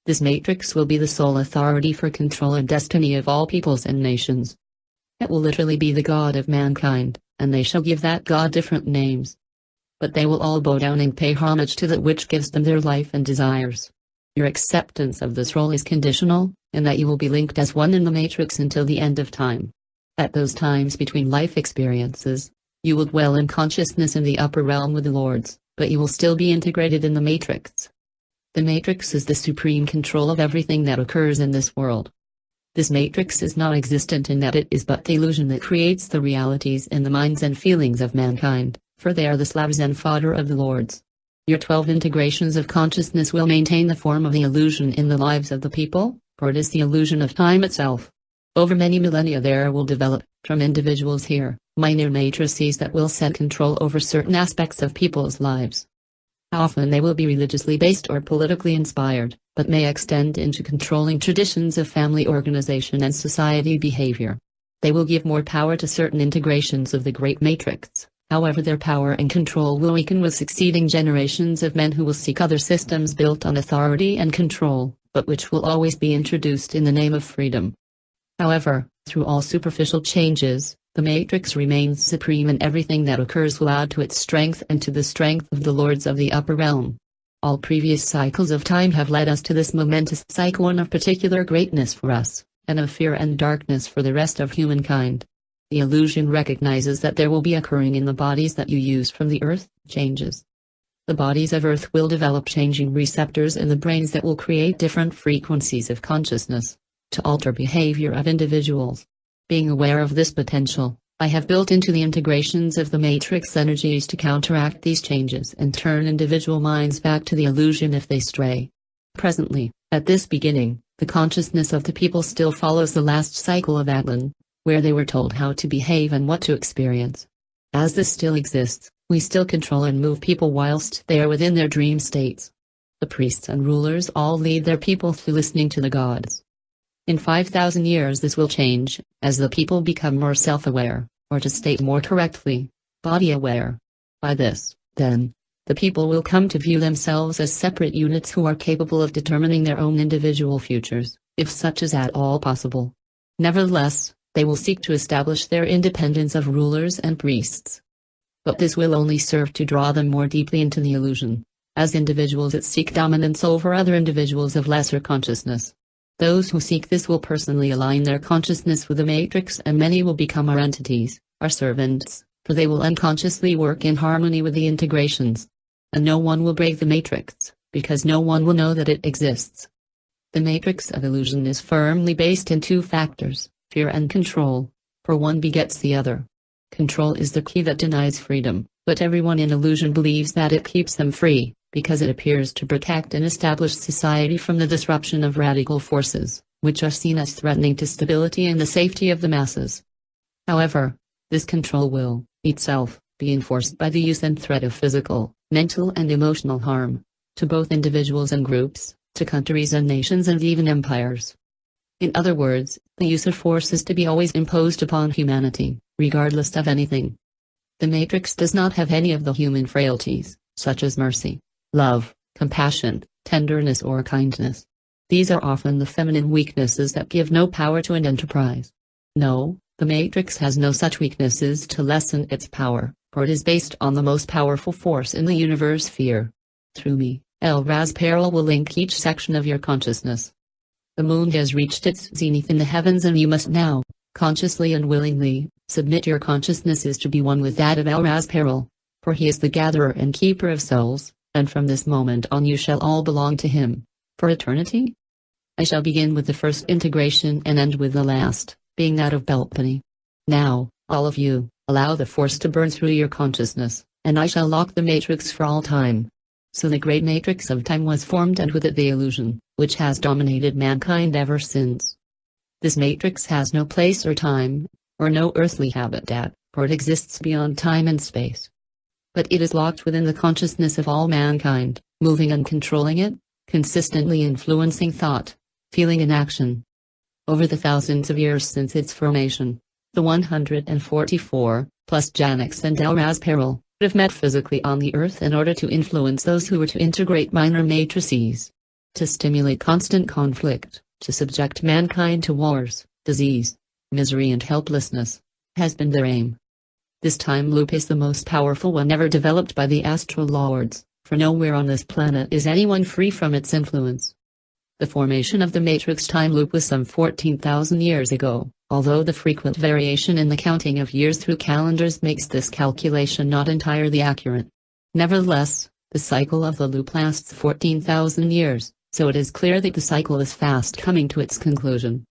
This matrix will be the sole authority for control and destiny of all peoples and nations. It will literally be the God of mankind, and they shall give that God different names. But they will all bow down and pay homage to that which gives them their life and desires. Your acceptance of this role is conditional, in that you will be linked as one in the matrix until the end of time. At those times between life experiences, you will dwell in consciousness in the upper realm with the lords, but you will still be integrated in the matrix. The matrix is the supreme control of everything that occurs in this world. This matrix is not existent in that it is but the illusion that creates the realities in the minds and feelings of mankind, for they are the slavs and fodder of the lords. Your 12 integrations of consciousness will maintain the form of the illusion in the lives of the people, for it is the illusion of time itself. Over many millennia there will develop, from individuals here, minor matrices that will set control over certain aspects of people's lives. Often they will be religiously based or politically inspired, but may extend into controlling traditions of family organization and society behavior. They will give more power to certain integrations of the Great Matrix. However, their power and control will weaken with succeeding generations of men who will seek other systems built on authority and control, but which will always be introduced in the name of freedom. However, through all superficial changes, the matrix remains supreme, and everything that occurs will add to its strength and to the strength of the lords of the upper realm. All previous cycles of time have led us to this momentous cycle, one of particular greatness for us, and of fear and darkness for the rest of humankind. The illusion recognizes that there will be occurring in the bodies that you use from the earth, changes. The bodies of earth will develop changing receptors in the brains that will create different frequencies of consciousness, to alter behavior of individuals. Being aware of this potential, I have built into the integrations of the matrix energies to counteract these changes and turn individual minds back to the illusion if they stray. Presently, at this beginning, the consciousness of the people still follows the last cycle of Atlan, where they were told how to behave and what to experience. As this still exists, we still control and move people whilst they are within their dream states. The priests and rulers all lead their people through listening to the gods. In 5,000 years this will change, as the people become more self-aware, or to state more correctly, body-aware. By this, then, the people will come to view themselves as separate units who are capable of determining their own individual futures, if such is at all possible. Nevertheless, they will seek to establish their independence of rulers and priests. But this will only serve to draw them more deeply into the illusion, as individuals that seek dominance over other individuals of lesser consciousness. Those who seek this will personally align their consciousness with the matrix, and many will become our entities, our servants, for they will unconsciously work in harmony with the integrations. And no one will break the matrix, because no one will know that it exists. The matrix of illusion is firmly based in two factors, fear and control, for one begets the other. Control is the key that denies freedom, but everyone in illusion believes that it keeps them free, because it appears to protect and establish society from the disruption of radical forces, which are seen as threatening to stability and the safety of the masses. However, this control will, itself, be enforced by the use and threat of physical, mental and emotional harm, to both individuals and groups, to countries and nations and even empires. In other words, the use of force is to be always imposed upon humanity, regardless of anything. The matrix does not have any of the human frailties, such as mercy, love, compassion, tenderness or kindness. These are often the feminine weaknesses that give no power to an enterprise. No, the matrix has no such weaknesses to lessen its power, for it is based on the most powerful force in the universe, fear. Through me, El Raz Peril will link each section of your consciousness. The moon has reached its zenith in the heavens, and you must now, consciously and willingly, submit your consciousnesses to be one with that of El Raz Peril, for he is the gatherer and keeper of souls, and from this moment on you shall all belong to him, for eternity. I shall begin with the first integration and end with the last, being that of Belpany. Now, all of you, allow the force to burn through your consciousness, and I shall lock the matrix for all time. So the great matrix of time was formed, and with it the illusion, which has dominated mankind ever since. This matrix has no place or time, or no earthly habitat, for it exists beyond time and space. But it is locked within the consciousness of all mankind, moving and controlling it, consistently influencing thought, feeling and action. Over the thousands of years since its formation, the 144, plus Janix and El Raz Peril, have met physically on the earth in order to influence those who were to integrate minor matrices. to stimulate constant conflict, to subject mankind to wars, disease, misery and helplessness, has been their aim. This time loop is the most powerful one ever developed by the astral lords, for nowhere on this planet is anyone free from its influence. The formation of the Matrix time loop was some 14,000 years ago, although the frequent variation in the counting of years through calendars makes this calculation not entirely accurate. Nevertheless, the cycle of the loop lasts 14,000 years, so it is clear that the cycle is fast coming to its conclusion.